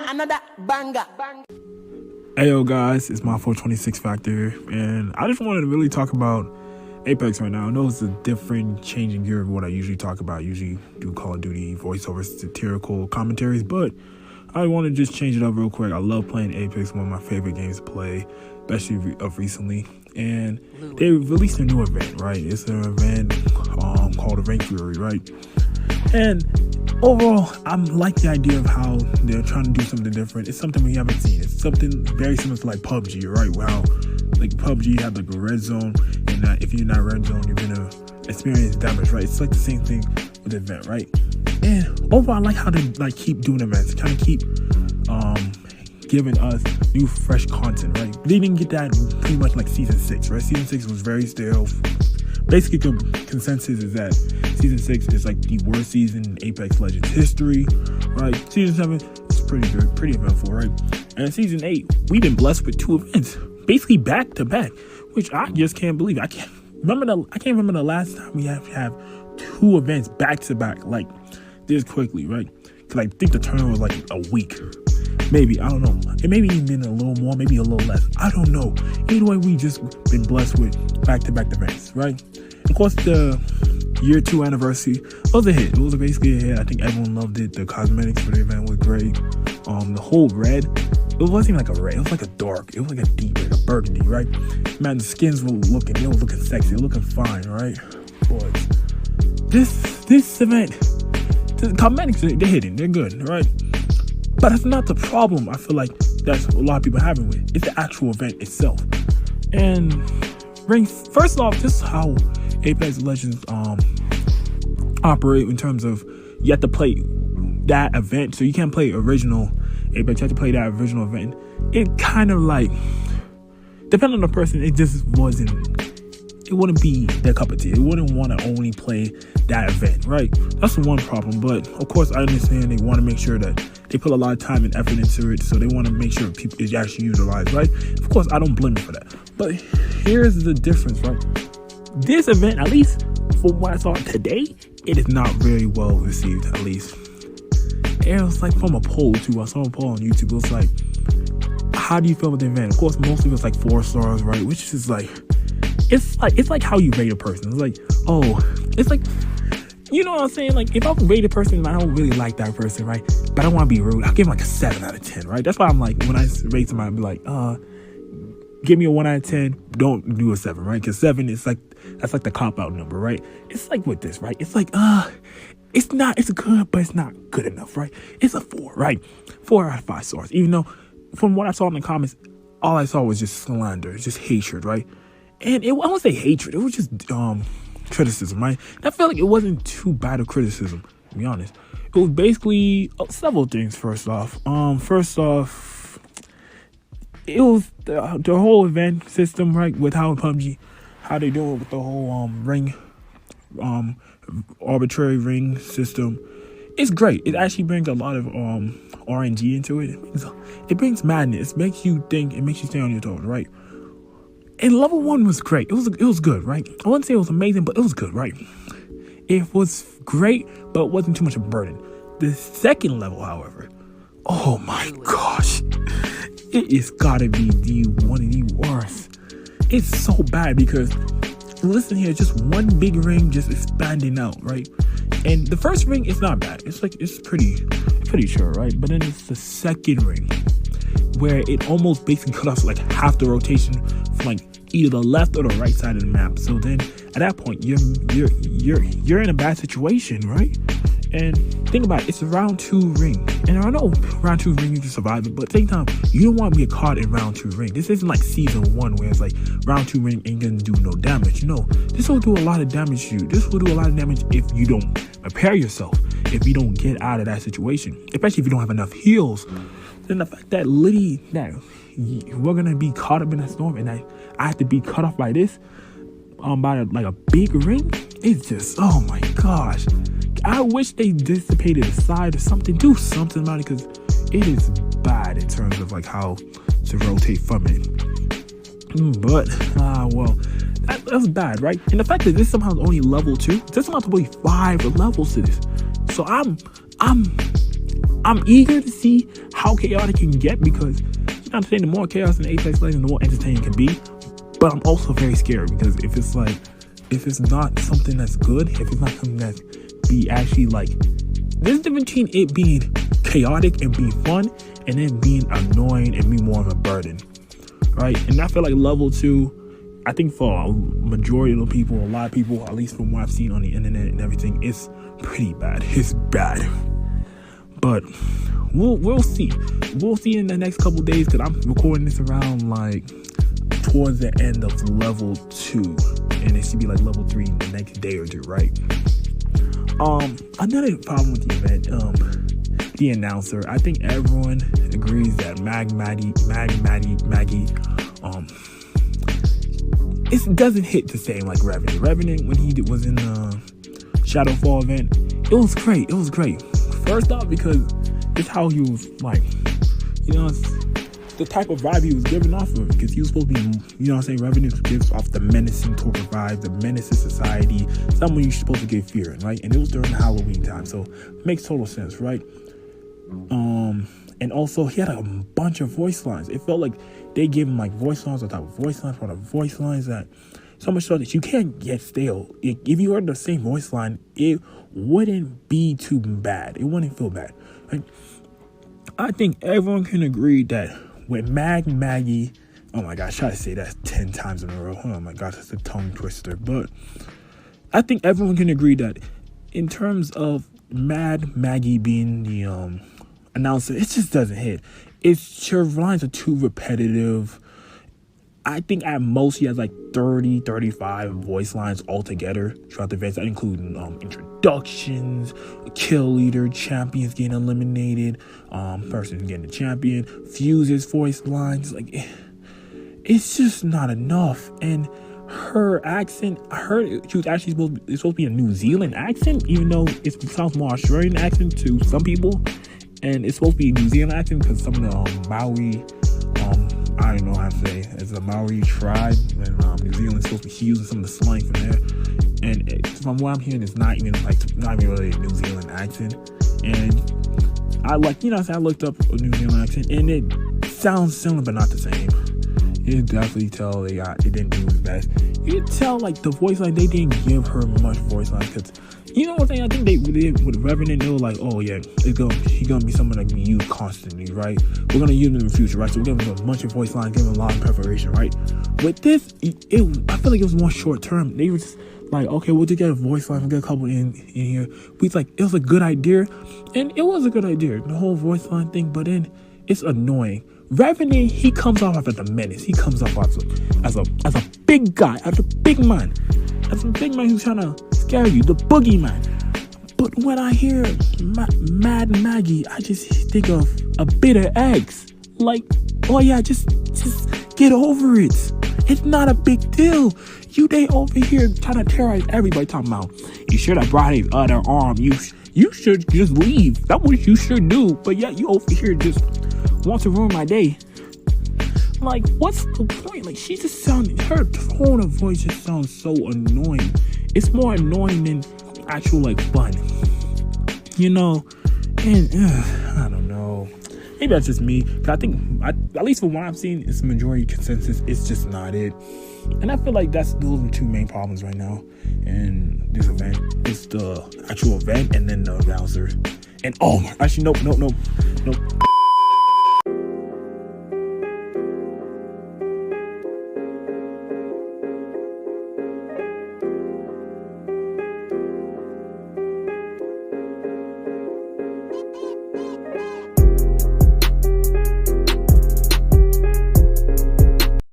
another banger. Hey yo guys, it's my 426 Factor, and I just wanted to really talk about Apex right now. I know it's a different changing gear of what I usually talk about. I usually do Call of Duty voiceover satirical commentaries, but I want to just change it up real quick. I love playing Apex, one of my favorite games to play, especially of recently. And they released a new event, right? It's an event called Rank Fury, right? And overall, I like the idea of how they're trying to do something different. It's something we haven't seen. It's something very similar to like PUBG, right? Wow, like PUBG, you have like a red zone, and if you're not red zone, you're gonna experience damage, right? It's like the same thing with the event, right? And overall, I like how they like keep doing events, kind of keep giving us new, fresh content, right? They didn't get that pretty much like Season 6, right? Season 6 was very stale. Basically, the consensus is that Season 6 is like the worst season in Apex Legends history, right? Season 7 is pretty good, pretty eventful, right? And Season 8, we've been blessed with 2 events, basically back to back, which I just can't believe. I can't remember the last time we have 2 events back to back like this quickly, right? Because I think the turnover was like a week. Maybe, I don't know. It maybe even been a little more, maybe a little less. I don't know. Either way, we just been blessed with back-to-back events, right? Of course, the year 2 anniversary was a hit. It was basically a hit. I think everyone loved it. The cosmetics for the event was great. The whole red, it wasn't even like a red. It was like a dark. It was like a deep, like a burgundy, right? Man, the skins were looking sexy, looking fine, right? But this event, the cosmetics, they're hitting. They're good, right? But that's not the problem. I feel like that's what a lot of people are having with it. It's the actual event itself. And first off, just how Apex Legends operate in terms of you have to play that event. So you can't play original Apex. You have to play that original event. It kind of like, depending on the person, it wouldn't be their cup of tea. They wouldn't want to only play that event, right? That's the one problem. But of course, I understand they want to make sure that they put a lot of time and effort into it, so they want to make sure people is actually utilized, right? Of course, I don't blame them for that. But here's the difference, right? This event, at least from what I saw today, it is not very well received, at least. And it was like from a poll too. I saw a poll on YouTube. It was like, how do you feel about the event? Of course, most of it's like 4 stars, right? Which is like, it's like how you rate a person. It's like, it's like, you know what I'm saying? Like, if I rate a person and I don't really like that person, right? But I don't want to be rude, I'll give him like a 7 out of 10, right? That's why I'm like, when I rate somebody, I'll be like, give me a 1 out of 10, don't do a 7, right? Because 7 is like, that's like the cop-out number, right? It's like with this, right? It's like, it's good, but it's not good enough, right? It's a 4, right? 4 out of 5 stars. Even though, from what I saw in the comments, all I saw was just slander, just hatred, right? And I won't say hatred, it was just criticism, right? And I felt like it wasn't too bad of criticism, to be honest. It was basically several things. First off, it was the whole event system, right? With how PUBG, how they do it with the whole ring, arbitrary ring system. It's great. It actually brings a lot of RNG into it. It brings madness. It makes you think. It makes you stay on your toes, right? And level 1 was great. It was good, right? I wouldn't say it was amazing, but it was good, right? It was great, but it wasn't too much of a burden. The second level, however, oh my gosh, it is gotta be one of the worst. It's so bad because, listen here, just one big ring just expanding out, right? And the first ring is not bad. It's pretty sure, right? But then it's the second ring where it almost basically cut off like half the rotation from like either the left or the right side of the map. So then at that point you're in a bad situation, right? And think about it, it's a round 2 ring. And I know round 2 ring you can survive it, but at the same time, you don't want to be caught in round 2 ring. This isn't like season 1 where it's like round 2 ring ain't gonna do no damage. No, this will do a lot of damage to you. This will do a lot of damage if you don't prepare yourself, if you don't get out of that situation, especially if you don't have enough heals. Then the fact that we're gonna be caught up in a storm, and I have to be cut off by this, by like a big ring, it's just, oh my gosh. I wish they dissipated aside or something, do something about it, because it is bad in terms of like how to rotate from it. But well, that was bad, right? And the fact that this somehow is only level 2, there's somehow probably 5 levels to this. So I'm eager to see how how chaotic it can get, because you know I'm saying, the more chaos in Apex Legends, the more entertaining it can be. But I'm also very scared, because if it's not something that's good, if it's not something that's be actually like, there's a difference between it being chaotic and being fun, and then being annoying and being more of a burden, right? And I feel like level 2, I think for a majority of the people, a lot of people, at least from what I've seen on the internet and everything, it's pretty bad. It's bad. But we'll see. We'll see in the next couple days, because I'm recording this around like towards the end of level 2, and it should be like level 3 in the next day or 2, right? Another problem with the event, the announcer. I think everyone agrees that Maggie, it doesn't hit the same like Revenant. Revenant, when he was in the Shadowfall event, it was great. It was great. First off, because it's how he was like, you know, it's the type of vibe he was giving off of, because he was supposed to be, you know what I'm saying, Revenant gives off the menacing sort of vibe, the menace to society, someone you're supposed to get fear in, right? And it was during the Halloween time, so it makes total sense, right? And also he had a bunch of voice lines. It felt like they gave him like voice lines on top of voice lines on top of voice lines, that so much so that you can't get stale. If you heard the same voice line, it wouldn't be too bad. It wouldn't feel bad, right? I think everyone can agree that with Maggie, oh my gosh, try to say that 10 times in a row. Oh my gosh, that's a tongue twister. But I think everyone can agree that in terms of Maggie being the announcer, it just doesn't hit. Her lines are too repetitive. I think at most he has like 30, 35 voice lines altogether throughout the events. That include introductions, kill leader, champions getting eliminated, person getting the champion, Fuse's voice lines. Like, it's just not enough. And her accent, I heard she was actually supposed to be a New Zealand accent, even though it sounds more Australian accent to some people. And it's supposed to be a New Zealand accent because some of the Maori, I don't know how to say, it's a Maori tribe, and New Zealand's supposed to be using some of the slang from there. And from what I'm hearing, it's not even really a New Zealand accent. And I looked up a New Zealand accent, and it sounds similar but not the same. You can definitely tell it didn't do its best. You can tell like the voice line, they didn't give her much voice line, because you know what I'm saying? I think they did with Revenant. They were like, oh yeah, he's gonna be someone that can be used constantly, right? We're gonna use him in the future, right? So we're giving him a bunch of voice lines, giving him a lot of preparation, right? With this, I feel like it was more short term. They were just like, okay, we'll just get a voice line, we'll get a couple in here. It was a good idea, and it was a good idea, the whole voice line thing. But then it's annoying. Revenant, he comes off as a menace. He comes off as a big guy, as a big man who's trying to scare you, the boogeyman. But when I hear Mad Maggie, I just think of a bitter ex. Like, oh yeah, just get over it. It's not a big deal. They over here trying to terrorize everybody, talking about you should have brought his other arm. You should just leave. That's what you should do. But yeah, you over here just want to ruin my day. Like, what's the point? Like, she just her tone of voice just sounds so annoying. It's more annoying than actual like fun, you know. And I don't know, maybe that's just me, but I think at least from what I've seen, it's majority consensus, it's just not it. And I feel like those are the two main problems right now in this event. It's the actual event, and then the announcer. And actually nope